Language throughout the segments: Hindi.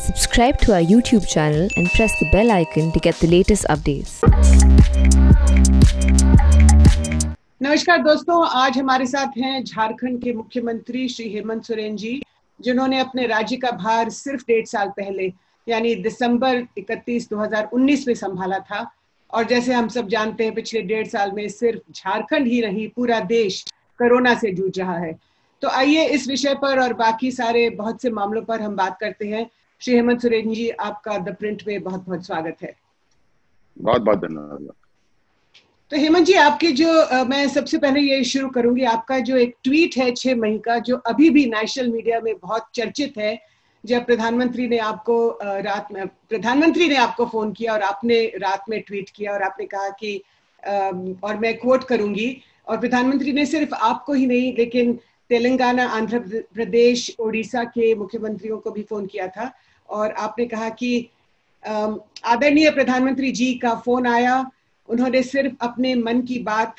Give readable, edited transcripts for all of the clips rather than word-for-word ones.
Subscribe to our YouTube channel and press the bell icon to get the latest updates. नमस्कार दोस्तों, आज हमारे साथ हैं झारखंड के मुख्यमंत्री श्री हेमंत सोरेन जी, जिन्होंने अपने राज्य का भार सिर्फ 1.5 साल पहले यानी दिसंबर 31, 2019 में संभाला था। और जैसे हम सब जानते हैं, पिछले 1.5 साल में सिर्फ झारखंड ही नहीं, पूरा देश कोरोना से जूझ रहा है। तो आइए इस विषय पर और बाकी सारे बहुत से मामलों पर हम बात करते हैं। श्री हेमंत सोरेन जी, आपका द प्रिंट में बहुत बहुत स्वागत है। बहुत बहुत धन्यवाद। तो हेमंत जी, आपके जो मैं सबसे पहले ये शुरू करूंगी, आपका जो एक ट्वीट है 6 मई का, जो अभी भी नेशनल मीडिया में बहुत चर्चित है, जब प्रधानमंत्री ने आपको फोन किया और आपने रात में ट्वीट किया और आपने कहा कि और मैं कोट करूंगी, और प्रधानमंत्री ने सिर्फ आपको ही नहीं लेकिन तेलंगाना, आंध्र प्रदेश, उड़ीसा के मुख्यमंत्रियों को भी फोन किया था, और आपने कहा कि आदरणीय प्रधानमंत्री जी का फोन आया, उन्होंने सिर्फ अपने मन की बात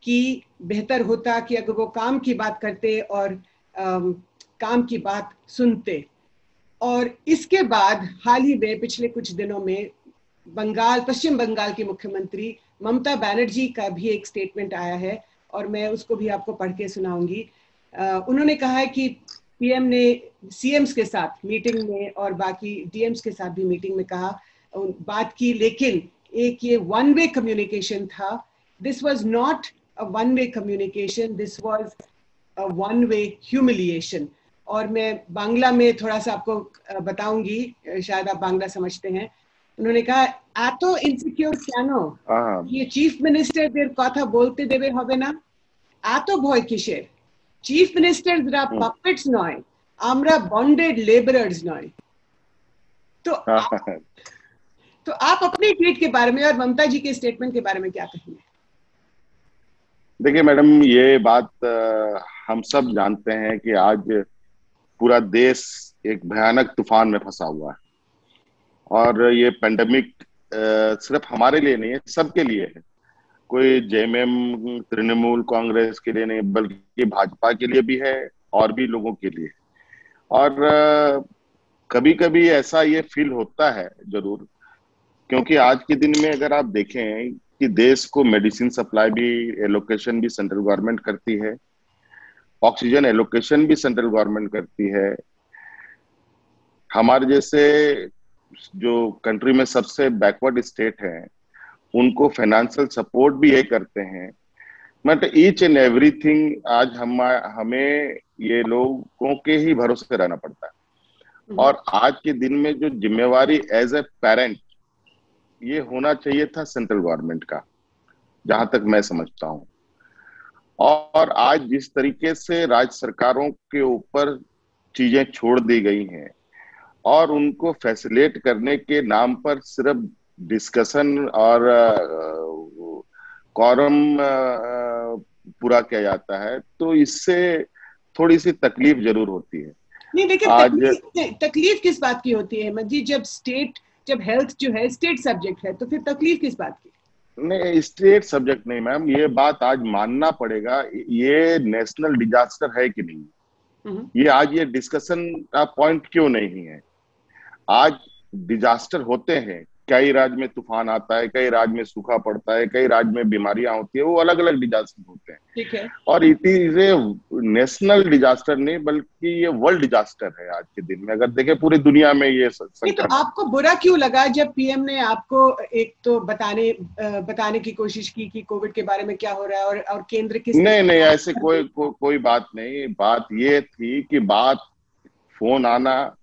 की, बेहतर होता कि अगर वो काम की बात करते और काम की बात सुनते। और इसके बाद हाल ही में पिछले कुछ दिनों में पश्चिम बंगाल की मुख्यमंत्री ममता बनर्जी का भी एक स्टेटमेंट आया है, और मैं उसको भी आपको पढ़ के सुनाऊंगी। उन्होंने कहा है कि पीएम ने सीएम्स के साथ मीटिंग में और बाकी डीएम्स के साथ भी मीटिंग में बात की, लेकिन एक ये वन वे कम्युनिकेशन था। This was not a one way communication, this was a one way humiliation. और मैं बांग्ला में थोड़ा सा आपको बताऊंगी, शायद आप बांग्ला समझते हैं। उन्होंने कहा, एतो इनसिक्योर क्यानो ये चीफ मिनिस्टरদের কথা বলতে দেবে হবে না, এত ভয় কিসের? চিফ মিনিস্টাররা পাপেটস নয়, আমরা বন্ডেड लेबरर्स नয়। तो आप अपने ट्वीट के बारे में और ममता जी के स्टेटमेंट के बारे में क्या कहेंगे? देखिए मैडम, ये बात हम सब जानते हैं कि आज पूरा देश एक भयानक तूफान में फंसा हुआ है, और ये पेंडेमिक सिर्फ हमारे लिए नहीं है, सबके लिए है। कोई जेएमएम, तृणमूल कांग्रेस के लिए नहीं, बल्कि भाजपा के लिए भी है और भी लोगों के लिए। और कभी कभी ऐसा ये फील होता है जरूर, क्योंकि आज के दिन में अगर आप देखें कि देश को मेडिसिन सप्लाई भी, एलोकेशन भी सेंट्रल गवर्नमेंट करती है, ऑक्सीजन एलोकेशन भी सेंट्रल गवर्नमेंट करती है। हमारे जैसे जो कंट्री में सबसे बैकवर्ड स्टेट है, उनको फाइनेंशियल सपोर्ट भी ये करते हैं। बट ईच एंड एवरीथिंग आज हमें ये लोगों के ही भरोसे रहना पड़ता है। और आज के दिन में जो जिम्मेवारी एज ए पेरेंट ये होना चाहिए था सेंट्रल गवर्नमेंट का, जहां तक मैं समझता हूं। और आज जिस तरीके से राज्य सरकारों के ऊपर चीजें छोड़ दी गई हैं और उनको फैसिलिटेट करने के नाम पर सिर्फ डिस्कशन और कॉरम पूरा किया जाता है, तो इससे थोड़ी सी तकलीफ जरूर होती है। नहीं, देखिए तकलीफ किस बात की होती है जी? जब हेल्थ जो है स्टेट सब्जेक्ट है, तो फिर तकलीफ किस बात की? नहीं, स्टेट सब्जेक्ट नहीं मैम, ये बात आज मानना पड़ेगा, ये नेशनल डिजास्टर है कि नहीं। ये आज ये डिस्कशन का पॉइंट क्यों नहीं है? आज डिजास्टर होते हैं, कई राज्य में तूफान आता है, कई राज्य में सूखा पड़ता है, कई राज्य में बीमारियां होती है, वो अलग अलग डिजास्टर होते हैं। ठीक है। और it is a national disaster नहीं, बल्कि ये वर्ल्ड डिजास्टर है आज के दिन में। अगर देखें पूरी दुनिया में ये नहीं, तो आपको बुरा क्यों लगा जब पीएम ने आपको एक तो बताने की कोशिश की कि कोविड के बारे में क्या हो रहा है, और केंद्र किस? नहीं, ऐसे कोई बात नहीं। बात ये थी कि बात फोन आना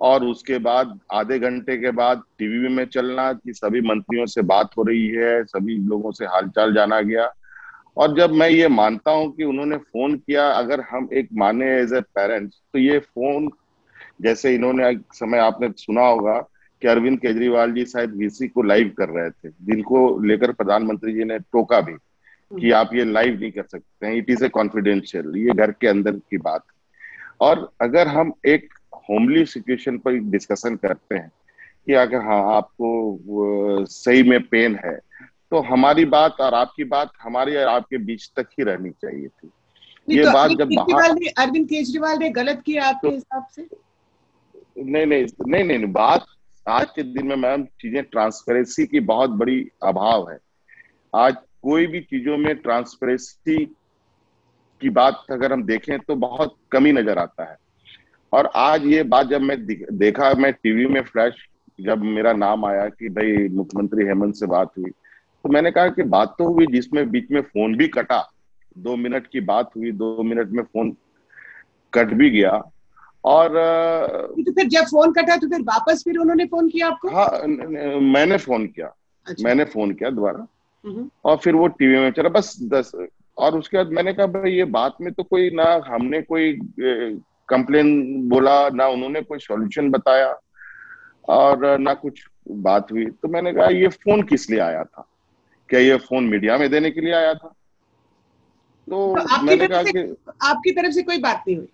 और उसके बाद आधे घंटे के बाद टीवी में चलना कि सभी मंत्रियों से बात हो रही है, सभी लोगों से हालचाल जाना गया। और जब मैं ये मानता हूं कि उन्होंने फोन किया, अगर हम एक माने एज ए पेरेंट्स, तो ये फोन जैसे इन्होंने एक समय आपने सुना होगा कि अरविंद केजरीवाल जी शायद वीसी को लाइव कर रहे थे, जिनको लेकर प्रधानमंत्री जी ने टोका भी कि आप ये लाइव नहीं कर सकते हैं, इट इज ए कॉन्फिडेंशियल, ये घर के अंदर की बात है। और अगर हम एक होमली सिचुएशन पर डिस्कशन करते हैं कि अगर हाँ आपको सही में पेन है, तो हमारी बात और आपकी बात हमारी और आपके बीच तक ही रहनी चाहिए थी। ये तो बात जब अरविंद केजरीवाल ने गलत किया आपके हिसाब से? नहीं नहीं नहीं नहीं नहीं, बात आज के दिन में मैम चीजें ट्रांसपेरेंसी की बहुत बड़ी अभाव है। आज कोई भी चीजों में ट्रांसपेरेंसी की बात अगर हम देखें तो बहुत कमी नजर आता है। और आज ये बात जब मैं देखा, मैं टीवी में फ्लैश जब मेरा नाम आया कि भाई मुख्यमंत्री हेमंत से बात हुई, तो मैंने कहा कि बात तो हुई, जिसमें बीच में फोन भी कटा। 2 मिनट की बात हुई, 2 मिनट में फोन कट भी गया। और तो फिर जब फोन कटा तो फिर वापस फिर उन्होंने फोन किया आपको? हाँ, मैंने फोन किया। अच्छा। मैंने फोन किया दोबारा, और फिर वो टीवी में चला बस 10। और उसके बाद मैंने कहा भाई ये बात में तो कोई ना हमने कोई कंप्लेन बोला, ना उन्होंने कोई सॉल्यूशन बताया, और ना कुछ बात हुई। तो मैंने कहा ये फोन किस लिए आया था? क्या ये फोन मीडिया में देने के लिए आया था? तो तो मैंने कहा कि आपकी तरफ से कोई बात नहीं हुई?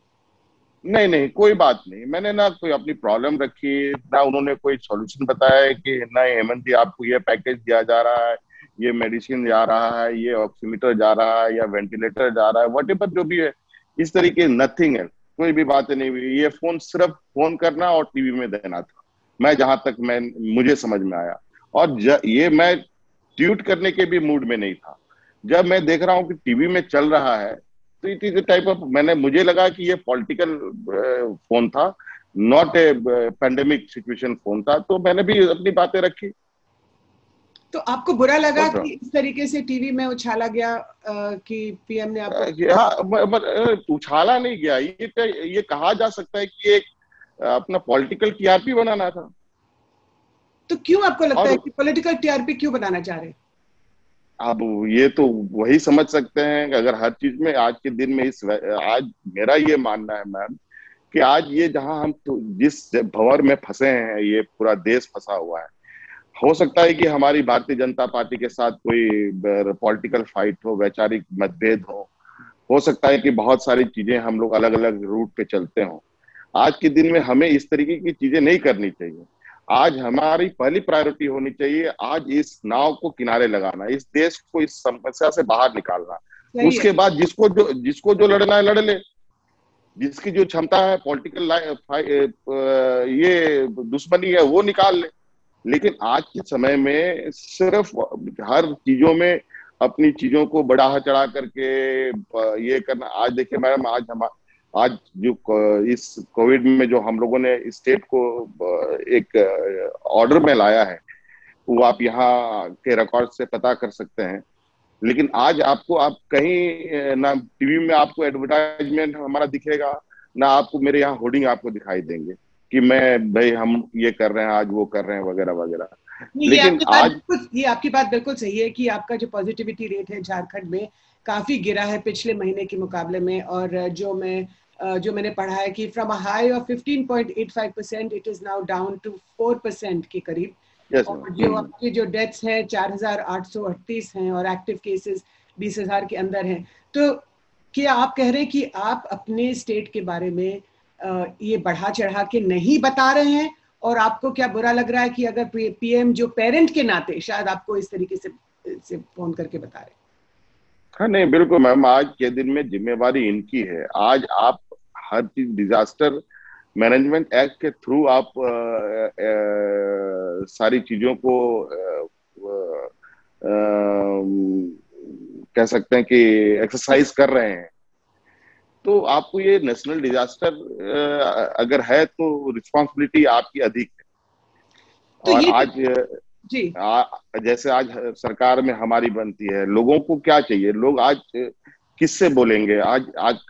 नहीं नहीं, कोई बात नहीं। मैंने ना कोई अपनी प्रॉब्लम रखी, ना उन्होंने कोई सॉल्यूशन बताया कि ना हेमंत जी आपको ये पैकेज दिया जा रहा है, ये मेडिसिन जा रहा है, ये ऑक्सीमीटर जा रहा है, या वेंटिलेटर जा रहा है, व्हाटएवर जो भी है, इस तरीके नथिंग है। कोई भी बातें नहीं हुई। ये फोन सिर्फ फोन करना और टीवी में देना था, मैं जहां तक मुझे समझ में आया। और ये मैं ट्वीट करने के भी मूड में नहीं था। जब मैं देख रहा हूँ कि टीवी में चल रहा है, तो इट इज टाइप ऑफ, मुझे लगा कि ये पॉलिटिकल फोन था, not a pandemic situation phone था। तो मैंने भी अपनी बातें रखी। तो आपको बुरा लगा और कि इस तरीके से टीवी में उछाला गया कि पीएम ने आपको? हाँ, उछाला नहीं गया। ये कहा जा सकता है कि एक अपना पॉलिटिकल टीआरपी बनाना था। तो क्यों आपको लगता है और कि पॉलिटिकल टीआरपी क्यों बनाना चाह रहे हैं? अब ये तो वही समझ सकते हैं कि अगर हर चीज में आज के दिन में आज मेरा ये मानना है मैम कि आज ये जहां हम तो जिस भंवर में फंसे हैं, ये पूरा देश फंसा हुआ है। हो सकता है कि हमारी भारतीय जनता पार्टी के साथ कोई पॉलिटिकल फाइट हो, वैचारिक मतभेद हो सकता है कि बहुत सारी चीजें हम लोग अलग अलग रूट पे चलते हों। आज के दिन में हमें इस तरीके की चीजें नहीं करनी चाहिए। आज हमारी पहली प्रायोरिटी होनी चाहिए आज इस नाव को किनारे लगाना, इस देश को इस समस्या से बाहर निकालना। सही है। उसके बाद जिसको जो लड़ना है लड़ ले, जिसकी जो क्षमता है पॉलिटिकल ये दुश्मनी है वो निकाल ले। लेकिन आज के समय में सिर्फ हर चीजों में अपनी चीजों को बढ़ा चढ़ा करके ये करना। आज देखिए मैडम, आज जो इस कोविड में जो हम लोगों ने स्टेट को एक ऑर्डर में लाया है, वो आप यहाँ के रिकॉर्ड से पता कर सकते हैं। लेकिन आज आपको आप कहीं ना टीवी में आपको एडवर्टाइजमेंट हमारा दिखेगा, ना आपको मेरे यहाँ होर्डिंग आपको दिखाई देंगे कि मैं भाई हम ये कर रहे हैं, आज वो कर रहे हैं, वगैरह वगैरह। नहीं, लेकिन आज ये आपकी बात बिल्कुल सही है कि आपका जो पॉजिटिविटी रेट है झारखंड में काफी गिरा है पिछले महीने के मुकाबले में। और जो मैंने पढ़ा है कि from a high of 15.85% it is now down to 4% के करीब। yes, और जो आपके जो डेथ्स हैं 4,838 हैं और एक्टिव केसेस 20,000 के अंदर हैं। तो क्या आप कह रहे हैं कि आप अपने स्टेट के बारे में ये बढ़ा चढ़ा के नहीं बता रहे हैं, और आपको क्या बुरा लग रहा है कि अगर पीएम जो पेरेंट के नाते शायद आपको इस तरीके से फोन करके बता रहे हैं? हाँ नहीं, बिल्कुल मैम, आज के दिन में जिम्मेवारी इनकी है। आज आप हर चीज डिजास्टर मैनेजमेंट एक्ट के थ्रू आप सारी चीजों को कह सकते हैं कि एक्सरसाइज कर रहे हैं। तो आपको ये नेशनल डिजास्टर अगर है तो रिस्पॉन्सिबिलिटी आपकी अधिक है। तो और ये आज जी जैसे आज सरकार में हमारी बनती है, लोगों को क्या चाहिए? लोग आज किससे बोलेंगे? आज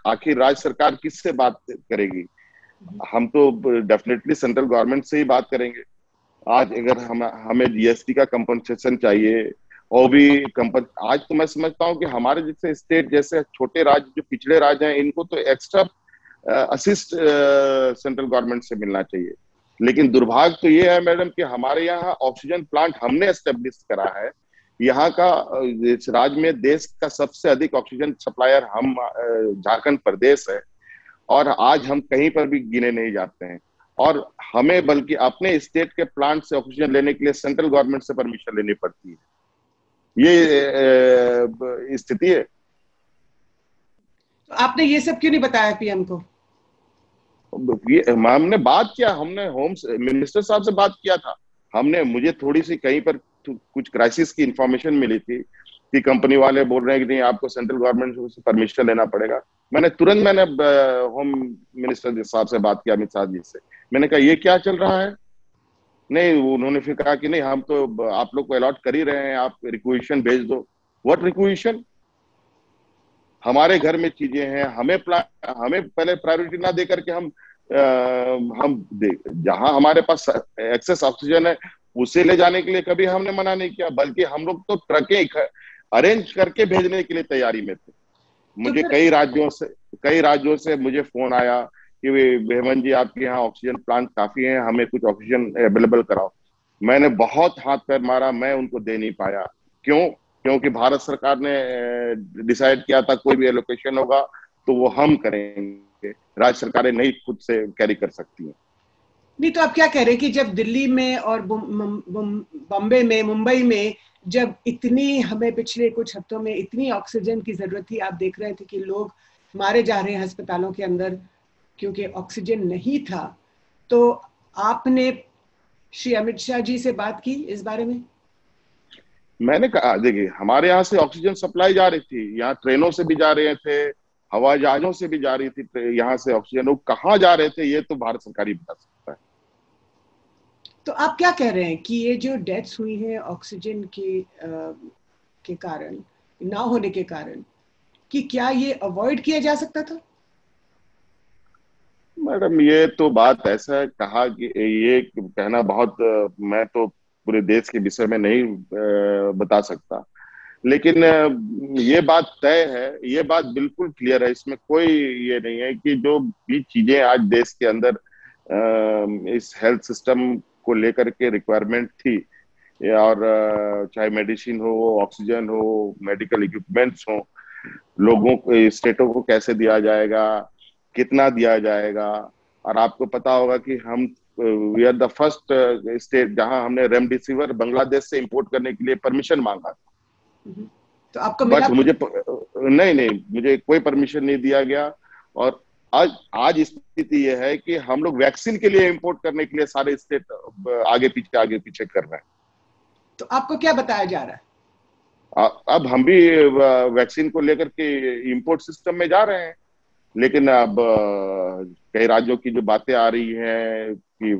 आखिर राज्य सरकार किससे बात करेगी? हम तो डेफिनेटली सेंट्रल गवर्नमेंट से ही बात करेंगे। आज अगर हमें जीएसटी का कंपनसेशन चाहिए, और भी आज तो मैं समझता हूँ कि हमारे जैसे स्टेट जैसे छोटे राज्य, जो पिछड़े राज्य हैं, इनको तो एक्स्ट्रा असिस्ट सेंट्रल गवर्नमेंट से मिलना चाहिए। लेकिन दुर्भाग्य तो ये है मैडम कि हमारे यहाँ ऑक्सीजन प्लांट हमने एस्टेब्लिश करा है। यहाँ का इस राज्य में देश का सबसे अधिक ऑक्सीजन सप्लायर हम झारखंड प्रदेश है, और आज हम कहीं पर भी गिने नहीं जाते हैं। और हमें बल्कि अपने स्टेट के प्लांट से ऑक्सीजन लेने के लिए सेंट्रल गवर्नमेंट से परमिशन लेनी पड़ती है। ये स्थिति है। तो आपने ये सब क्यों नहीं बताया पीएम को? ये हमने बात किया, हमने होम मिनिस्टर साहब से बात किया था। मुझे थोड़ी सी कहीं पर कुछ क्राइसिस की इंफॉर्मेशन मिली थी कि कंपनी वाले बोल रहे हैं कि नहीं, आपको सेंट्रल गवर्नमेंट से परमिशन लेना पड़ेगा। मैंने होम मिनिस्टर साहब से बात किया, अमित शाह जी से। मैंने कहा ये क्या चल रहा है? नहीं, उन्होंने फिर कहा कि नहीं, हम तो आप लोग को अलॉट कर ही रहे हैं, आप रिक्वेशन भेज दो। What requisition? हमारे घर में चीजें हैं, हमें पहले प्रायोरिटी ना देकर के जहां हमारे पास एक्सेस ऑक्सीजन है उसे ले जाने के लिए कभी हमने मना नहीं किया, बल्कि हम लोग तो ट्रकें अरेंज करके भेजने के लिए तैयारी में थे। मुझे कई राज्यों से मुझे फोन आया कि हेमंत जी, आपके यहाँ ऑक्सीजन प्लांट काफी हैं, हमें कुछ ऑक्सीजन अवेलेबल कराओ। मैंने बहुत हाथ पैर मारा, मैं उनको दे नहीं पाया। क्यों? क्योंकि भारत सरकार ने डिसाइड किया था कोई भी एलोकेशन होगा तो वो हम करेंगे, राज्य सरकारें नहीं खुद से कैरी कर सकती हैं। नहीं, तो आप क्या कह रहे हैं कि जब दिल्ली में और बॉम्बे में, मुंबई में जब इतनी, हमें पिछले कुछ हफ्तों में इतनी ऑक्सीजन की जरूरत थी, आप देख रहे थे कि लोग मारे जा रहे हैं अस्पतालों के अंदर क्योंकि ऑक्सीजन नहीं था, तो आपने श्री अमित शाह जी से बात की इस बारे में? मैंने कहा, देखिए, हमारे यहाँ से ऑक्सीजन सप्लाई जा रही थी, यहाँ ट्रेनों से भी जा रहे थे, हवाई जहाजों से भी जा रही थी यहाँ से ऑक्सीजन। वो कहाँ जा रहे थे ये तो भारत सरकार ही बता सकता है। तो आप क्या कह रहे हैं कि ये जो डेथ्स हुई हैं ऑक्सीजन के कारण, ना होने के कारण, कि क्या ये अवॉइड किया जा सकता था? मैडम, ये तो बात ऐसा है, कहा कि ये कहना बहुत, मैं तो पूरे देश के विषय में नहीं बता सकता, लेकिन ये बात तय है, ये बात बिल्कुल क्लियर है, इसमें कोई ये नहीं है कि जो भी चीजें आज देश के अंदर इस हेल्थ सिस्टम को लेकर के रिक्वायरमेंट थी, और चाहे मेडिसिन हो, ऑक्सीजन हो, मेडिकल इक्विपमेंट्स हो, लोगों को, स्टेटों को कैसे दिया जाएगा, कितना दिया जाएगा। और आपको पता होगा कि हम we are the first state जहां हमने रेमडेसिविर बांग्लादेश से इंपोर्ट करने के लिए परमिशन मांगा था। तो आपको मिला? नहीं, मुझे कोई परमिशन नहीं दिया गया। और आज स्थिति यह है कि हम लोग वैक्सीन के लिए इंपोर्ट करने के लिए सारे स्टेट आगे पीछे कर रहे हैं। तो आपको क्या बताया जा रहा है? अब हम भी वैक्सीन को लेकर के इंपोर्ट सिस्टम में जा रहे हैं, लेकिन अब कई राज्यों की जो बातें आ रही हैं कि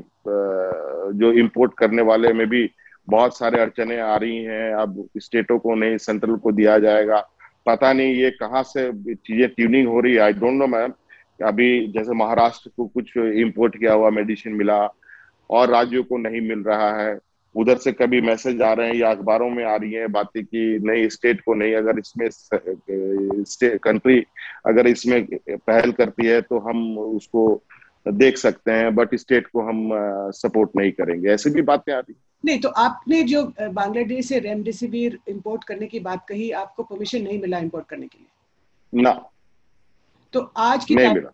जो इंपोर्ट करने वाले में भी बहुत सारे अड़चने आ रही हैं। अब स्टेटों को नहीं, सेंट्रल को दिया जाएगा। पता नहीं ये कहाँ से चीजें ट्यूनिंग हो रही है, आई डोंट नो मैम। अभी जैसे महाराष्ट्र को कुछ इंपोर्ट किया हुआ मेडिसिन मिला और राज्यों को नहीं मिल रहा है। उधर से कभी मैसेज आ रहे हैं या अखबारों में आ रही है बातें कि नहीं, स्टेट को नहीं, अगर इसमें कंट्री अगर इसमें पहल करती है तो हम उसको देख सकते हैं, बट स्टेट को हम सपोर्ट नहीं करेंगे, ऐसी भी बातें आ रही। नहीं, तो आपने जो बांग्लादेश से रेमडेसिविर इंपोर्ट करने की बात कही, आपको परमिशन नहीं मिला इंपोर्ट करने के लिए? ना, तो आज की नहीं मिला।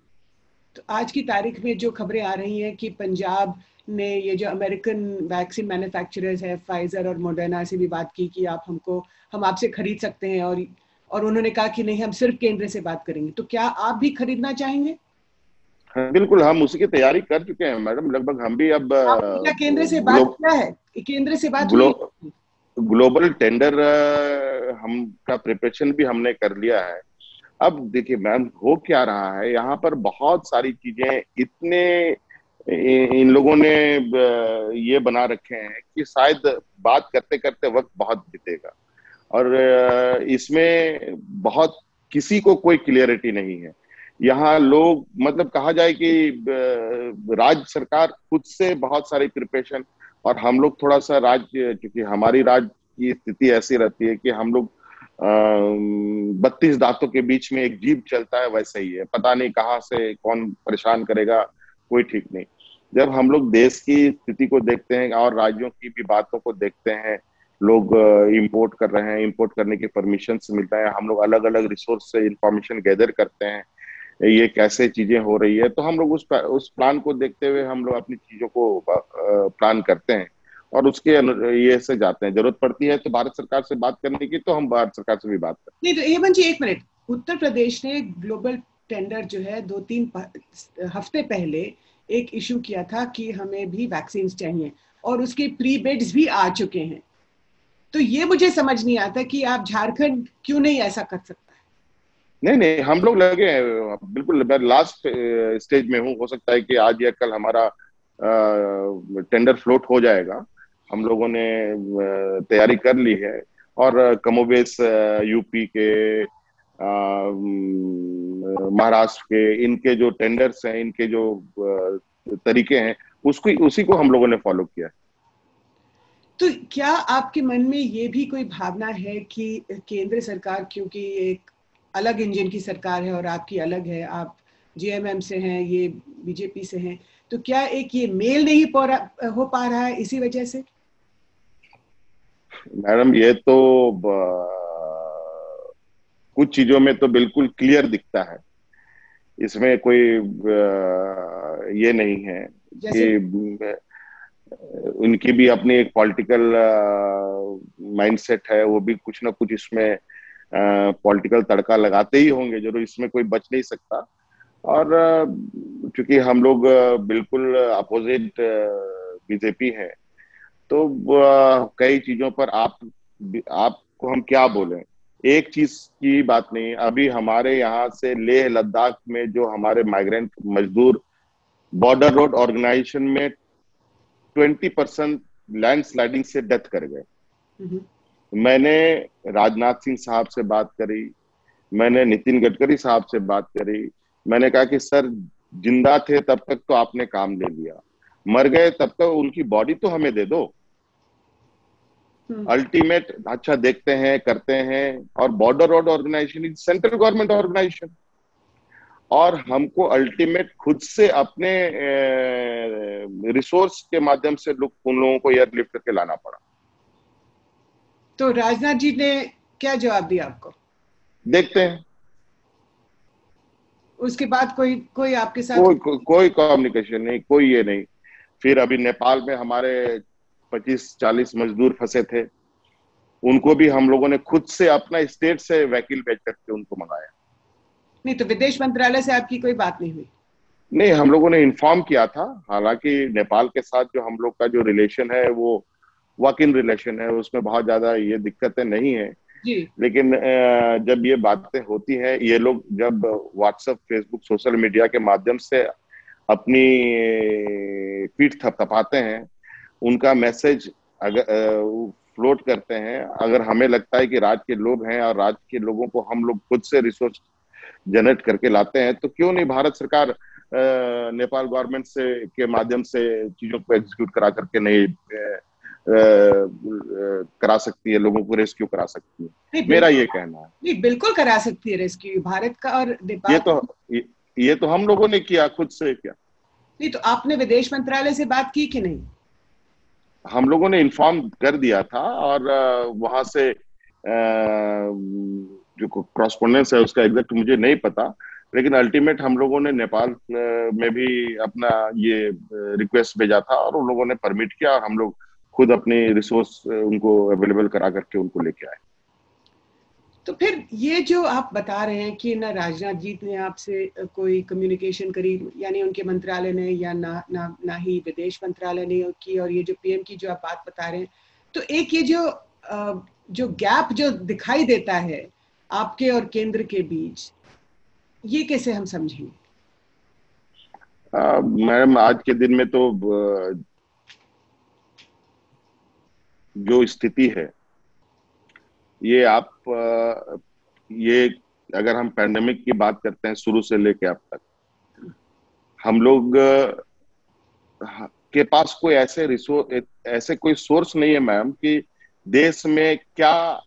तो आज की तारीख में जो खबरें आ रही हैं कि पंजाब ने ये जो अमेरिकन वैक्सीन मैन्युफैक्चरर्स है, फाइजर और मॉडर्ना से भी बात की कि हम आपसे खरीद सकते हैं, और उन्होंने कहा कि नहीं, हम सिर्फ केंद्र से बात करेंगे। तो क्या आप भी खरीदना चाहेंगे? हाँ, बिल्कुल, हम उसकी तैयारी कर चुके हैं मैडम, लगभग हम भी। अब क्या केंद्र से बात क्या है? केंद्र से बात हुई? ग्लोबल टेंडर हम का प्रिपरेशन भी हमने कर लिया है। अब देखिए मैम, हो क्या रहा है यहाँ पर, बहुत सारी चीजें इतने इन लोगों ने ये बना रखे हैं कि शायद बात करते करते वक्त बहुत बीतेगा, और इसमें बहुत किसी को कोई क्लियरिटी नहीं है। यहाँ लोग, मतलब कहा जाए कि राज्य सरकार खुद से बहुत सारी प्रिपरेशन, और हम लोग थोड़ा सा राज्य, क्योंकि हमारी राज्य की स्थिति ऐसी रहती है कि हम लोग 32 दांतों के बीच में एक जीभ चलता है, वैसे ही है। पता नहीं कहाँ से कौन परेशान करेगा, कोई ठीक नहीं। जब हम लोग देश की स्थिति को देखते हैं और राज्यों की भी बातों को देखते हैं, लोग इंपोर्ट कर रहे हैं, इंपोर्ट करने के परमिशन मिलता है, हम लोग अलग अलग रिसोर्स से इंफॉर्मेशन गैदर करते हैं, ये कैसे चीजें हो रही है, तो हम लोग उस प्लान को देखते हुए हम लोग अपनी चीजों को प्लान करते हैं और उसके ये से जाते हैं। जरूरत पड़ती है तो भारत सरकार से बात करने की, तो हम भारत सरकार से भी बात करते हैं। नहीं, तो हेमंत जी, एक मिनट। उत्तर प्रदेश ने ग्लोबल टेंडर जो है 2-3 हफ्ते पहले एक इशू किया था कि हमें भी वैक्सीन चाहिए और उसके प्री बिड्स भी आ चुके हैं। तो ये मुझे समझ नहीं आता कि आप झारखंड क्यों नहीं ऐसा कर सकता है। नहीं नहीं, हम लोग लगे हैं बिल्कुल। मैं लास्ट स्टेज में हूँ, हो सकता है कि आज या कल हमारा टेंडर फ्लोट हो जाएगा। हम लोगों ने तैयारी कर ली है और कमोबेश यूपी के, महाराष्ट्र के, इनके जो टेंडर्स हैं, इनके जो तरीके हैं, उसी को हम लोगों ने फॉलो किया। तो क्या आपके मन में ये भी कोई भावना है कि केंद्र सरकार, क्योंकि एक अलग इंजन की सरकार है और आपकी अलग है, आप जेएमएम से हैं, ये बीजेपी से हैं, तो क्या एक ये मेल नहीं हो पा रहा है इसी वजह से? मैडम, ये तो कुछ चीजों में तो बिल्कुल क्लियर दिखता है, इसमें कोई ये नहीं है कि उनकी भी अपनी एक पॉलिटिकल माइंडसेट है। वो भी कुछ ना कुछ इसमें पॉलिटिकल तड़का लगाते ही होंगे, जरूर, इसमें कोई बच नहीं सकता। और चूंकि हम लोग बिल्कुल अपोजिट बीजेपी है, तो कई चीजों पर आपको हम क्या बोलें। एक चीज की बात नहीं, अभी हमारे यहाँ से लेह लद्दाख में जो हमारे माइग्रेंट मजदूर बॉर्डर रोड ऑर्गेनाइजेशन में 20% लैंडस्लाइडिंग से डेथ कर गए। मैंने राजनाथ सिंह साहब से बात करी, मैंने नितिन गडकरी साहब से बात करी। मैंने कहा कि सर, जिंदा थे तब तक तो आपने काम ले लिया, मर गए तब तक उनकी बॉडी तो हमें दे दो। अल्टीमेट अच्छा देखते हैं, करते हैं। और border road organisation is central government organisation, और हमको अल्टीमेट खुद से अपने रिसोर्स के माध्यम से उन लोगों को एयरलिफ्ट करके लाना पड़ा। तो राजनाथ जी ने क्या जवाब दिया आपको? देखते हैं। उसके बाद कोई आपके साथ कोई कम्युनिकेशन नहीं, कोई ये नहीं। फिर अभी नेपाल में हमारे 25-40 मजदूर फंसे थे, उनको भी हम लोगों ने खुद से अपना स्टेट से वकील भेज करके उनको मंगाया। नहीं, तो विदेश मंत्रालय से आपकी कोई बात नहीं हुई? नहीं, हम लोगों ने इन्फॉर्म किया था। हालांकि नेपाल के साथ जो हम लोग का जो रिलेशन है वो वॉक इन रिलेशन है, उसमें बहुत ज्यादा ये दिक्कतें नहीं है जी। लेकिन जब ये बातें होती हैं, ये लोग जब व्हाट्सएप, फेसबुक, सोशल मीडिया के माध्यम से अपनी पीठ थपथपाते हैं, उनका मैसेज अगर फ्लोट करते हैं, अगर हमें लगता है कि राज्य के लोग हैं और राज्य के लोगों को हम लोग खुद से रिसोर्स जनरेट करके लाते हैं, तो क्यों नहीं भारत सरकार नेपाल गवर्नमेंट से के माध्यम से चीजों को एग्जीक्यूट करा करके नहीं करा सकती है, लोगों को रेस्क्यू करा सकती है। मेरा ये कहना है। नहीं, बिल्कुल करा सकती है रेस्क्यू, भारत का और नेपाल। ये तो हम लोगों ने किया, खुद से किया। नहीं, तो आपने विदेश मंत्रालय से बात की कि नहीं? हम लोगों ने इन्फॉर्म कर दिया था, और वहां से जो कॉरेस्पॉन्डेंस है उसका एग्जैक्ट मुझे नहीं पता, लेकिन अल्टीमेट हम लोगों ने नेपाल में भी अपना ये रिक्वेस्ट भेजा था और उन लोगों ने परमिट किया, और हम लोग खुद अपने रिसोर्स उनको अवेलेबल करा करके उनको लेके आए। तो फिर ये जो आप बता रहे हैं कि ना राजनाथ जी ने आपसे कोई कम्युनिकेशन करी, यानी उनके मंत्रालय ने, या ना ही विदेश मंत्रालय ने की, और ये जो पीएम की जो आप बात बता रहे हैं, तो एक ये जो गैप जो दिखाई देता है आपके और केंद्र के बीच, ये कैसे हम समझेंगे? मैडम, आज के दिन में तो जो स्थिति है, ये ये अगर हम पैंडेमिक की बात करते हैं, शुरू से लेके अब तक हम लोग के पास कोई ऐसे कोई सोर्स नहीं है मैम कि देश में क्या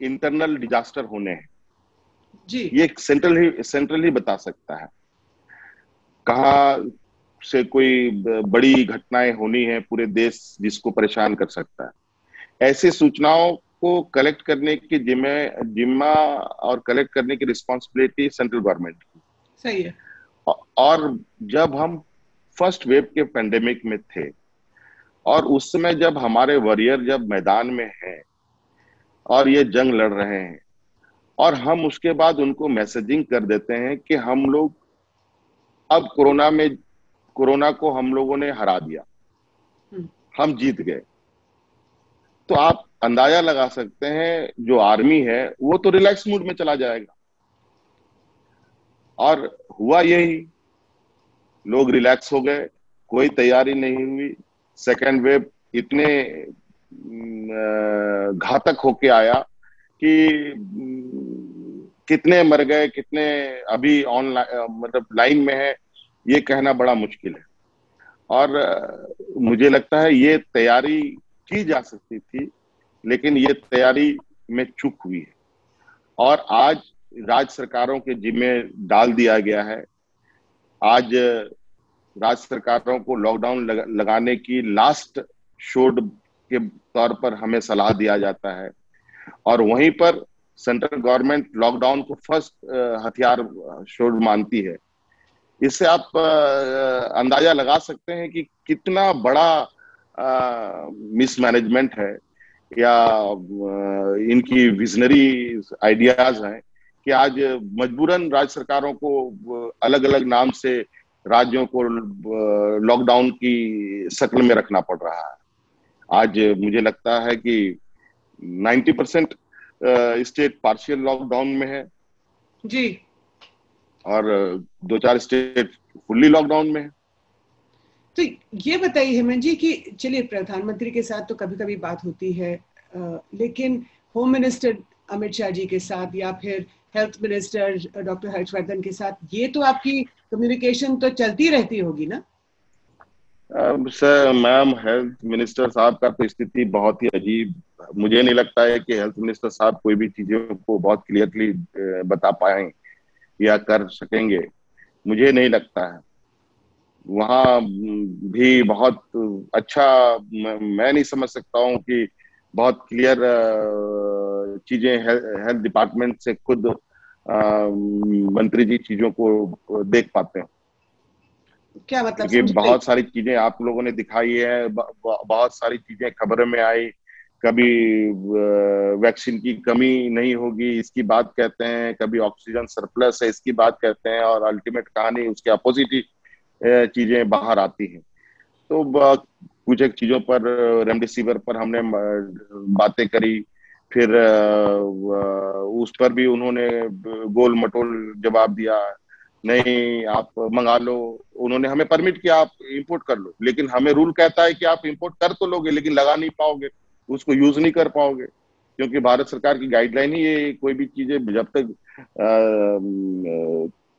इंटरनल डिजास्टर होने हैं जी। ये सेंट्रल ही बता सकता है। कहाँ से कोई बड़ी घटनाएं होनी है पूरे देश जिसको परेशान कर सकता है। ऐसी सूचनाओं को कलेक्ट करने की जिम्मा और कलेक्ट करने की रिस्पॉन्सिबिलिटी सेंट्रल गवर्नमेंट की। सही है। और जब हम फर्स्ट वेव के पेंडेमिक में थे, और उस समय जब हमारे वॉरियर जब मैदान में हैं और ये जंग लड़ रहे हैं, और हम उसके बाद उनको मैसेजिंग कर देते हैं कि हम लोग अब कोरोना को हम लोगों ने हरा दिया, हम जीत गए। तो आप अंदाजा लगा सकते हैं जो आर्मी है वो तो रिलैक्स मूड में चला जाएगा। और हुआ यही, लोग रिलैक्स हो गए, कोई तैयारी नहीं हुई। सेकेंड वेव इतने घातक होके आया कि कितने मर गए, कितने अभी ऑनलाइन मतलब लाइन में है, ये कहना बड़ा मुश्किल है। और मुझे लगता है ये तैयारी की जा सकती थी, लेकिन ये तैयारी में चूक हुई है और आज राज्य सरकारों के जिम्मे डाल दिया गया है। आज राज्य सरकारों को लॉकडाउन लगाने की लास्ट शोध के तौर पर हमें सलाह दिया जाता है और वहीं पर सेंट्रल गवर्नमेंट लॉकडाउन को फर्स्ट हथियार शोध मानती है। इससे आप अंदाजा लगा सकते हैं कि कितना बड़ा मिसमैनेजमेंट है या इनकी विजनरी आइडियाज हैं कि आज मजबूरन राज्य सरकारों को अलग अलग नाम से राज्यों को लॉकडाउन की शक्ल में रखना पड़ रहा है। आज मुझे लगता है कि 90% स्टेट पार्शियल लॉकडाउन में है जी, और 2-4 स्टेट फुल्ली लॉकडाउन में है। तो ये बताइए हेमंत जी कि चलिए प्रधानमंत्री के साथ तो कभी कभी बात होती है, लेकिन होम मिनिस्टर अमित शाह जी के साथ या फिर हेल्थ मिनिस्टर डॉक्टर हर्षवर्धन के साथ ये तो आपकी कम्युनिकेशन तो चलती रहती होगी ना? सर मैम, हेल्थ मिनिस्टर साहब का तो स्थिति बहुत ही अजीब। मुझे नहीं लगता है कि हेल्थ मिनिस्टर साहब कोई भी चीजों को बहुत क्लियरली बता पाए या कर सकेंगे, मुझे नहीं लगता है। वहाँ भी बहुत अच्छा मैं नहीं समझ सकता हूँ कि बहुत क्लियर चीजें हेल्थ डिपार्टमेंट से खुद मंत्री जी चीजों को देख पाते हैं। क्या मतलब? क्योंकि बहुत सारी चीजें आप लोगों ने दिखाई है, बहुत सारी चीजें खबरों में आई। कभी वैक्सीन की कमी नहीं होगी इसकी बात कहते हैं, कभी ऑक्सीजन सरप्लस है इसकी बात कहते हैं और अल्टीमेट कहानी उसके अपोजिट ही चीजें बाहर आती हैं। तो कुछ एक चीजों पर रेमडेसिविर पर हमने बातें करी, फिर उस पर भी उन्होंने गोल मटोल जवाब दिया, नहीं आप मंगा लो। उन्होंने हमें परमिट किया आप इंपोर्ट कर लो, लेकिन हमें रूल कहता है कि आप इंपोर्ट कर तो लोगे लेकिन लगा नहीं पाओगे, उसको यूज नहीं कर पाओगे, क्योंकि भारत सरकार की गाइडलाइन ही ये कोई भी चीजें जब तक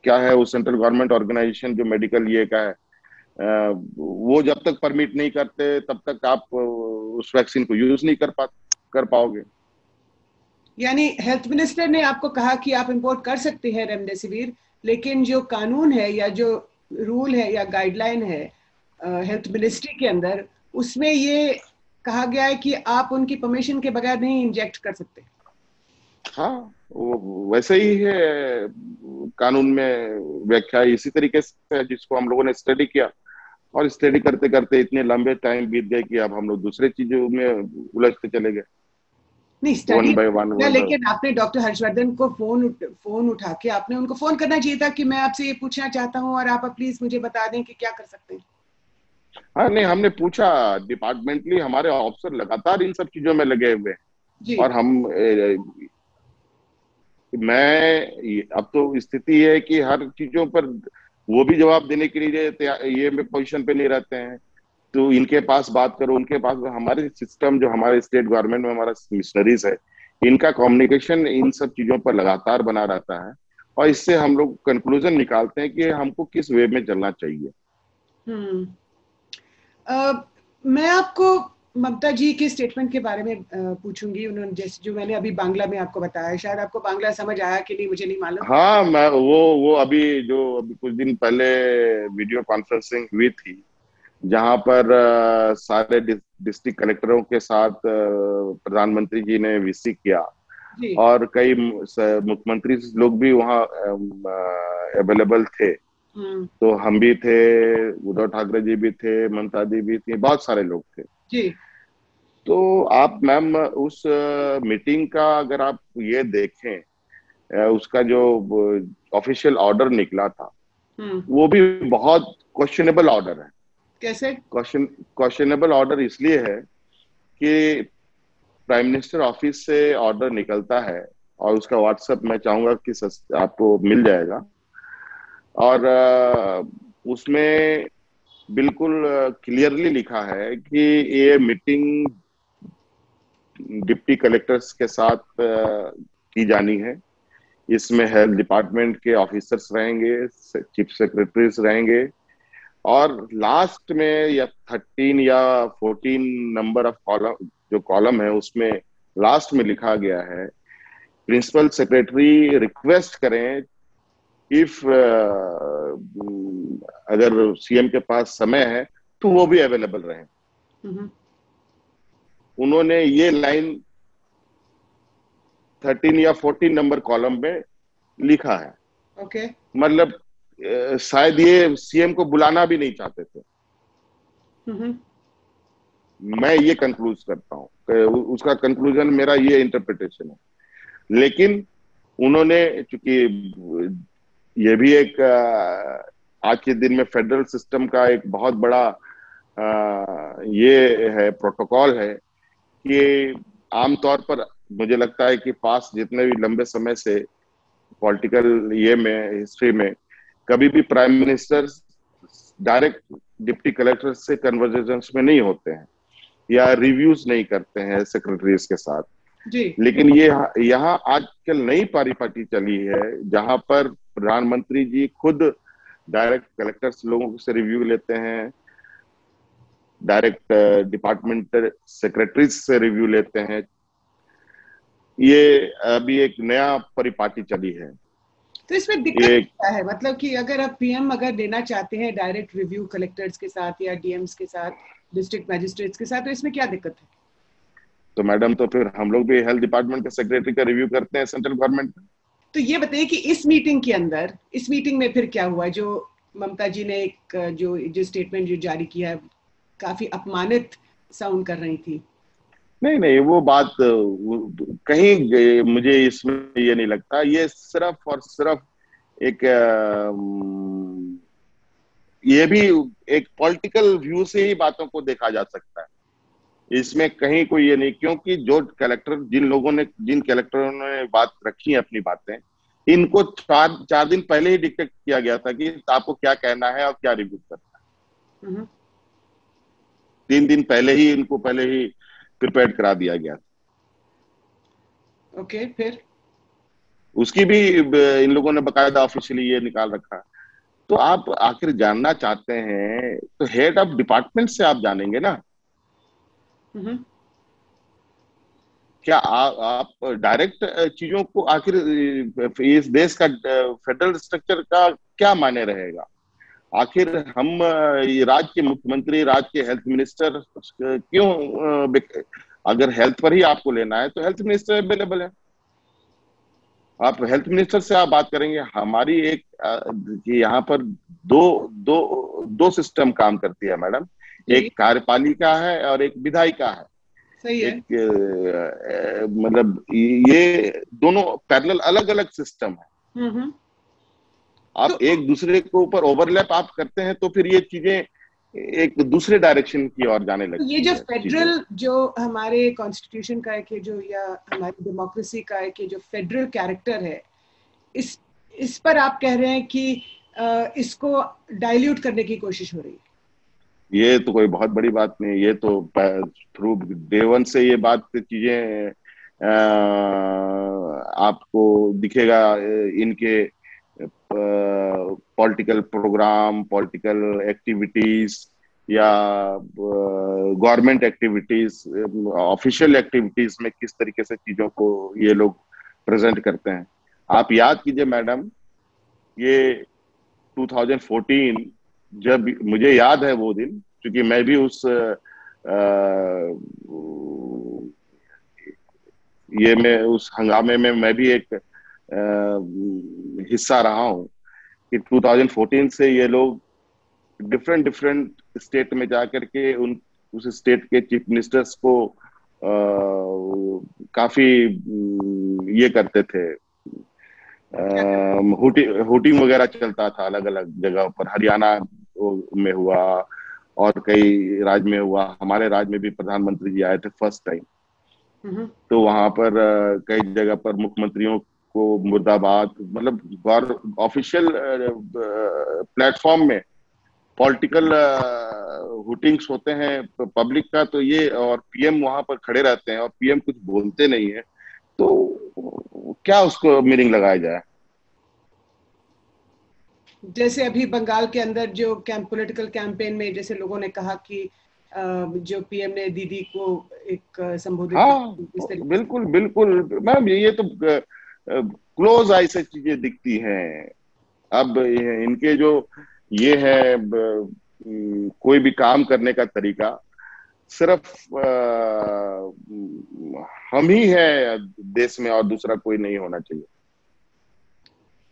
क्या है वो सेंट्रल गवर्नमेंट ऑर्गेनाइजेशन जो मेडिकल ये का है वो जब तक परमिट नहीं करते तब तक आप उस वैक्सीन को यूज नहीं कर पाओगे। यानी हेल्थ मिनिस्टर ने आपको कहा कि आप इंपोर्ट कर सकते हैं रेमडेसिविर, लेकिन जो कानून है या जो रूल है या गाइडलाइन है हेल्थ मिनिस्ट्री के अंदर, उसमें ये कहा गया है कि आप उनकी परमिशन के बगैर नहीं इंजेक्ट कर सकते। हाँ, वो वैसे ही है, कानून में व्याख्या इसी तरीके से है जिसको हम लोगों ने स्टडी किया और स्टडी करते करते इतने लंबे टाइम बीत गए कि अब हम लोग दूसरे चीजों में उलझते चले गए। नहीं स्टडी, वन लेकिन आपने डॉक्टर हर्षवर्धन को फोन उठा के आपने उनको फोन करना चाहिए था कि मैं आपसे ये पूछना चाहता हूँ और आप प्लीज मुझे बता दें कि क्या कर सकते हैं। हाँ नहीं, हमने पूछा डिपार्टमेंटली, हमारे ऑफिसर लगातार इन सब चीजों में लगे हुए हैं और मैं अब तो स्थिति है कि हर चीजों पर वो भी जवाब देने के लिए ये पोजीशन पे नहीं रहते हैं, तो इनके पास बात करो उनके पास। हमारे सिस्टम जो हमारे स्टेट गवर्नमेंट में हमारा मिशनरीज है, इनका कम्युनिकेशन इन सब चीजों पर लगातार बना रहता है और इससे हम लोग कंक्लूजन निकालते हैं कि हमको किस वे में चलना चाहिए। मैं आपको ममता जी के स्टेटमेंट के बारे में पूछूंगी। उन्होंने जैसे जो मैंने अभी बांग्ला में आपको बताया, शायद आपको बांग्ला समझ आया कि नहीं मुझे नहीं मालूम। हाँ, मैं वो अभी कुछ दिन पहले वीडियो कॉन्फ्रेंसिंग हुई थी जहां पर सारे डिस्ट्रिक्ट कलेक्टरों के साथ प्रधानमंत्री जी ने विजिट किया और कई मुख्यमंत्री लोग भी वहाँ अवेलेबल थे। तो हम भी थे, उद्धव ठाकरे जी भी थे, ममता जी भी थी, बहुत सारे लोग थे जी। तो आप मैम उस मीटिंग का अगर आप ये देखें उसका जो ऑफिशियल ऑर्डर निकला था वो भी बहुत क्वेश्चनेबल ऑर्डर है। कैसे क्वेश्चनेबल ऑर्डर इसलिए है कि प्राइम मिनिस्टर ऑफिस से ऑर्डर निकलता है और उसका व्हाट्सएप मैं चाहूंगा कि आपको मिल जाएगा, और उसमें बिल्कुल क्लियरली लिखा है कि ये मीटिंग डिप्टी कलेक्टर्स के साथ की जानी है। इसमें हेल्थ डिपार्टमेंट के ऑफिसर्स रहेंगे, चीफ सेक्रेटरीज रहेंगे, और लास्ट में या 13 या 14 नंबर ऑफ कॉलम, जो कॉलम है उसमें लास्ट में लिखा गया है प्रिंसिपल सेक्रेटरी रिक्वेस्ट करें इफ अगर सीएम के पास समय है तो वो भी अवेलेबल रहे। उन्होंने ये लाइन 13 या 14 नंबर कॉलम में लिखा है। ओके मतलब शायद ये सीएम को बुलाना भी नहीं चाहते थे। मैं ये कंक्लूड करता हूँ, उसका कंक्लूजन मेरा ये इंटरप्रिटेशन है। लेकिन उन्होंने, चूंकि ये भी एक आज के दिन में फेडरल सिस्टम का एक बहुत बड़ा ये है, प्रोटोकॉल है कि आमतौर पर मुझे लगता है कि पास जितने भी लंबे समय से पॉलिटिकल ये में हिस्ट्री में कभी भी prime minister direct deputy collector से कन्वर्सेशंस में नहीं होते हैं या रिव्यूज नहीं करते हैं सेक्रेटरीज के साथ जी। लेकिन ये यहाँ आजकल नई पारी चली है जहां पर प्रधानमंत्री जी खुद डायरेक्ट कलेक्टर्स लोगों से रिव्यू लेते हैं, डायरेक्ट डिपार्टमेंटल सेक्रेटरीज से रिव्यू लेते हैं। ये अभी एक नया परिपाटी चली है। तो इसमें दिक्कत क्या है? मतलब कि अगर अब पीएम अगर देना चाहते हैं डायरेक्ट रिव्यू कलेक्टर्स के साथ या डीएम्स के साथ, डिस्ट्रिक्ट मैजिस्ट्रेट्स के साथ, तो इसमें क्या दिक्कत है? तो मैडम तो फिर हम लोग भी हेल्थ डिपार्टमेंट के सेक्रेटरी का रिव्यू करते हैं सेंट्रल गवर्नमेंट में। तो ये बताइए कि इस मीटिंग के अंदर, इस मीटिंग में फिर क्या हुआ? जो ममता जी ने एक जो स्टेटमेंट जो जारी किया है, काफी अपमानित साउंड कर रही थी। नहीं, वो बात कहीं मुझे इसमें ये नहीं लगता। ये सिर्फ और सिर्फ एक ये भी एक पॉलिटिकल व्यू से ही बातों को देखा जा सकता है। इसमें कहीं कोई ये नहीं, क्योंकि जो कलेक्टर जिन कलेक्टरों ने बात रखी है अपनी बातें, इनको चार दिन पहले ही डिक्टेट किया गया था कि आपको क्या कहना है और क्या रिव्यू करना है। 3 दिन पहले ही इनको प्रिपेयर करा दिया गया था। ओके, फिर उसकी भी इन लोगों ने बकायदा ऑफिशियली ये निकाल रखा। तो आप आखिर जानना चाहते हैं तो हेड ऑफ डिपार्टमेंट से आप जानेंगे ना। क्या आप डायरेक्ट चीजों को, आखिर इस देश का फेडरल स्ट्रक्चर का क्या मायने रहेगा? आखिर हम ये राज्य के मुख्यमंत्री, राज्य के हेल्थ मिनिस्टर क्यों, अगर हेल्थ पर ही आपको लेना है तो हेल्थ मिनिस्टर अवेलेबल है। आप हेल्थ मिनिस्टर से आप बात करेंगे। हमारी एक यहाँ पर दो सिस्टम काम करती है मैडम। एक कार्यपालिका है और एक विधायिका है। सही है। मतलब ये दोनों पैरेलल अलग अलग सिस्टम है। आप एक दूसरे के ऊपर ओवरलैप आप करते हैं तो फिर ये चीजें एक दूसरे डायरेक्शन की ओर जाने लगती है। ये जो फेडरल, जो हमारे कॉन्स्टिट्यूशन का एक जो, या हमारी डेमोक्रेसी का एक जो फेडरल कैरेक्टर है, इस पर आप कह रहे हैं कि इसको डाइल्यूट करने की कोशिश हो रही है। ये तो कोई बहुत बड़ी बात नहीं है। ये तो थ्रू डे वन से ये बात चीजें आपको दिखेगा। इनके पॉलिटिकल प्रोग्राम, पॉलिटिकल एक्टिविटीज या गवर्नमेंट एक्टिविटीज, ऑफिशियल एक्टिविटीज में किस तरीके से चीजों को ये लोग प्रेजेंट करते हैं। आप याद कीजिए मैडम, ये 2014 जब, मुझे याद है वो दिन, क्योंकि मैं भी उस उस हंगामे में मैं भी एक हिस्सा रहा हूं कि 2014 से ये लोग डिफरेंट स्टेट में जाकर के उस स्टेट के चीफ मिनिस्टर्स को काफी ये करते थे, हुटिंग वगैरह चलता था अलग अलग जगह पर। हरियाणा में हुआ और कई राज्य में हुआ, हमारे राज्य में भी प्रधानमंत्री जी आए थे फर्स्ट टाइम। तो वहां पर कई जगह पर मुख्यमंत्रियों को मुर्दाबाद, मतलब ऑफिशियल प्लेटफॉर्म में पॉलिटिकल हुटिंग्स होते हैं पब्लिक का, तो ये और पीएम वहां पर खड़े रहते हैं और पीएम कुछ बोलते नहीं है, तो क्या उसको मीनिंग लगाया जाए। जैसे अभी बंगाल के अंदर जो पॉलिटिकल कैंपेन में जैसे लोगों ने कहा कि जो पीएम ने दीदी को एक संबोधित हाँ इस तरीके बिल्कुल बिल्कुल मैम, ये तो क्लोज आई से चीजें दिखती हैं। अब इनके जो ये है कोई भी काम करने का तरीका सिर्फ हम ही है देश में और दूसरा कोई नहीं होना चाहिए।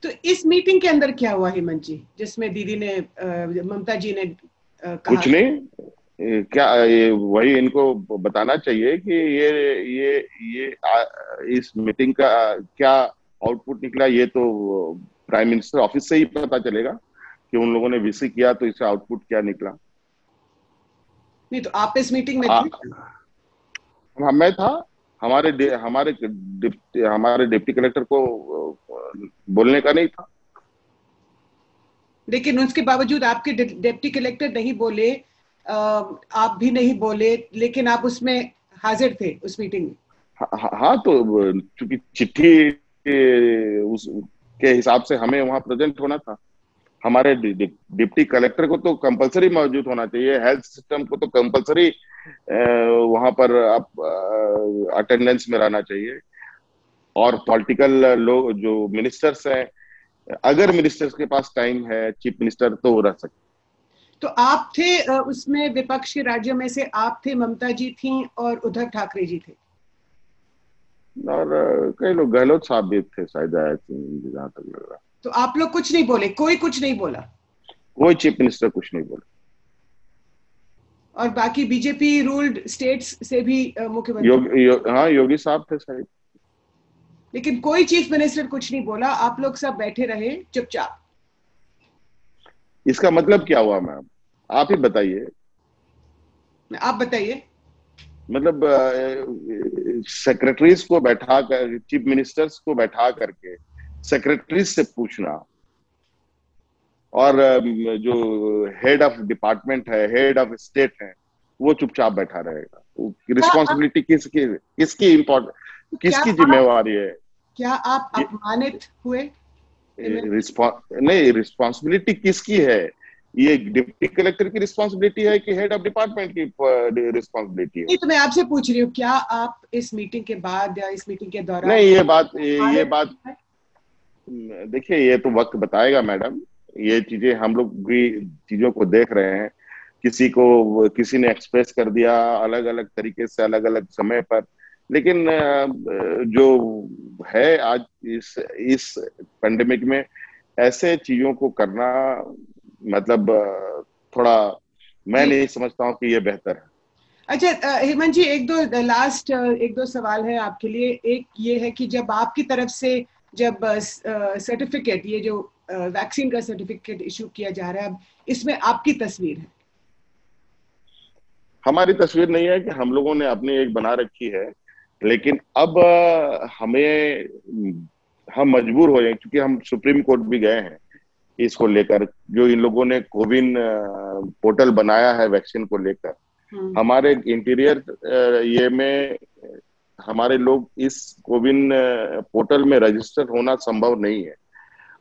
तो इस मीटिंग के अंदर क्या हुआ हेमंत जी, जिसमें दीदी ने ममता जी ने कहा? कुछ नहीं, क्या ये वही इनको बताना चाहिए कि इस मीटिंग का क्या आउटपुट निकला, ये तो प्राइम मिनिस्टर ऑफिस से ही पता चलेगा कि उन लोगों ने विसी किया तो इसका आउटपुट क्या निकला। नहीं तो आप इस मीटिंग में थे? मैं था। हमारे डिप्टी कलेक्टर को बोलने का नहीं था। लेकिन उसके बावजूद आपके डिप्टी कलेक्टर नहीं बोले, आप भी नहीं बोले, लेकिन आप उसमें हाजिर थे उस मीटिंग में। हाँ, तो चूंकि चिट्ठी उस के हिसाब से हमें वहां प्रेजेंट होना था। हमारे डिप्टी कलेक्टर को तो कंपलसरी मौजूद होना चाहिए, हेल्थ सिस्टम को तो कंपलसरी वहां पर आप अटेंडेंस में रहना चाहिए। और पॉलिटिकल लोग जो मिनिस्टर्स हैं, अगर मिनिस्टर्स के पास टाइम है, चीफ मिनिस्टर, तो वो रह सकते। तो आप थे उसमें, विपक्ष के राज्यों में से आप थे, ममता जी थी और उद्धव ठाकरे जी थे, और कई लोग, गहलोत साहब भी थे शायद, जहां तक लग रहा। तो आप लोग कुछ नहीं बोले? कोई कुछ नहीं बोला? कोई चीफ मिनिस्टर कुछ नहीं बोला। और बाकी बीजेपी रूल्ड स्टेट्स से भी मुख्यमंत्री? हाँ, योगी साहब थे शायद। लेकिन कोई चीफ मिनिस्टर कुछ नहीं बोला, आप लोग सब बैठे रहे चुपचाप। इसका मतलब क्या हुआ मैम, आप ही बताइए। आप बताइए। मतलब सेक्रेटरीज को बैठा कर, चीफ मिनिस्टर्स को बैठा करके सेक्रेटरीज से पूछना, और जो हेड ऑफ डिपार्टमेंट है, हेड ऑफ स्टेट है, वो चुपचाप बैठा रहेगा। रिस्पॉन्सिबिलिटी किसकी किसकी इम्पोर्टेंट, किसकी जिम्मेवारी है? क्या आप अपमानित हुए? नहीं, रिस्पॉन्सिबिलिटी किसकी है? ये डिप्टी कलेक्टर की रिस्पॉन्सिबिलिटी है कि हेड ऑफ डिपार्टमेंट की रिस्पॉन्सिबिलिटी है? नहीं, तो मैं आपसे पूछ रही हूँ, क्या आप इस मीटिंग के बाद या इस मीटिंग के दौरान? नहीं, ये बात देखिए, ये तो वक्त बताएगा मैडम। ये चीजें हम लोग भी चीजों को देख रहे हैं। किसी ने एक्सप्रेस कर दिया अलग अलग तरीके से, अलग अलग समय पर, लेकिन जो है आज इस पेंडेमिक में ऐसे चीजों को करना, मतलब थोड़ा मैं नहीं समझता हूँ कि ये बेहतर है। अच्छा हेमंत जी, एक दो सवाल है आपके लिए। एक ये है कि जब आपकी तरफ से जब सर्टिफिकेट, ये जो वैक्सीन का सर्टिफिकेट इशू किया जा रहा है, अब इसमें आपकी तस्वीर है? हमारी तस्वीर नहीं है, कि हम लोगों ने अपनी एक बना रखी है, लेकिन अब हम मजबूर हो जाए, क्योंकि हम सुप्रीम कोर्ट भी गए हैं इसको लेकर। जो इन लोगों ने कोविन पोर्टल बनाया है वैक्सीन को लेकर, हमारे इंटीरियर ये में हमारे लोग इस कोविन पोर्टल में रजिस्टर होना संभव नहीं है।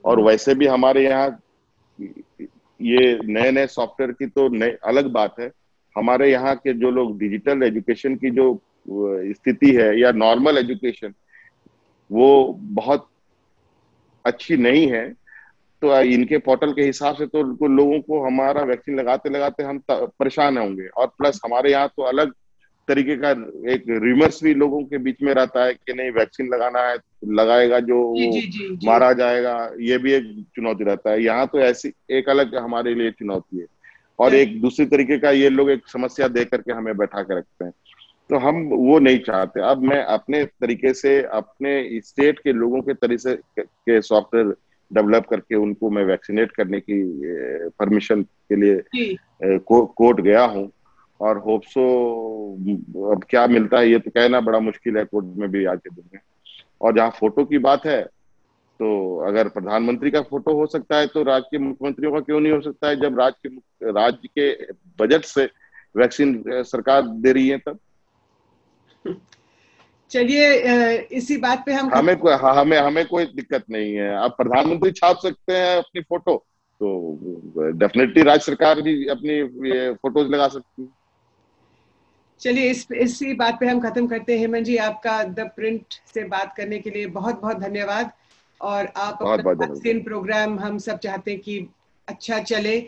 और वैसे भी हमारे यहाँ ये नए नए सॉफ्टवेयर की तो अलग बात है। हमारे यहाँ के जो लोग डिजिटल एजुकेशन की जो स्थिति है, या नॉर्मल एजुकेशन, वो बहुत अच्छी नहीं है। तो इनके पोर्टल के हिसाब से तो लोगों को हमारा वैक्सीन लगाते लगाते हम परेशान होंगे। और प्लस हमारे यहाँ तो अलग तरीके का एक रिमर्स भी लोगों के बीच में रहता है कि नहीं, वैक्सीन लगाना है, लगाएगा जो वो मारा जाएगा। ये भी एक चुनौती रहता है। यहाँ तो ऐसी एक अलग हमारे लिए चुनौती है। और एक दूसरी तरीके का ये लोग एक समस्या दे करके हमें बैठा के रखते हैं। तो हम वो नहीं चाहते। अब मैं अपने तरीके से अपने स्टेट के लोगों के तरीके के सॉफ्टवेयर डेवलप करके उनको मैं वैक्सीनेट करने की परमिशन के लिए कोर्ट गया हूँ, और होप सो अब क्या मिलता है ये तो कहना बड़ा मुश्किल है कोर्ट में भी आज के दिन में। और जहाँ फोटो की बात है, तो अगर प्रधानमंत्री का फोटो हो सकता है तो राज्य के मुख्यमंत्रियों का क्यों नहीं हो सकता है, जब राज्य के बजट से वैक्सीन सरकार दे रही है तब। चलिए इसी बात पे हमें कोई दिक्कत नहीं है। अब प्रधानमंत्री छाप सकते हैं अपनी फोटो, तो डेफिनेटली राज्य सरकार भी अपनी फोटोज लगा सकती है। चलिए इसी बात पे हम खत्म करते हैं। हेमंत जी, आपका द प्रिंट से बात करने के लिए बहुत बहुत धन्यवाद। और आप अपना वैक्सीन प्रोग्राम, हम सब चाहते हैं कि अच्छा चले।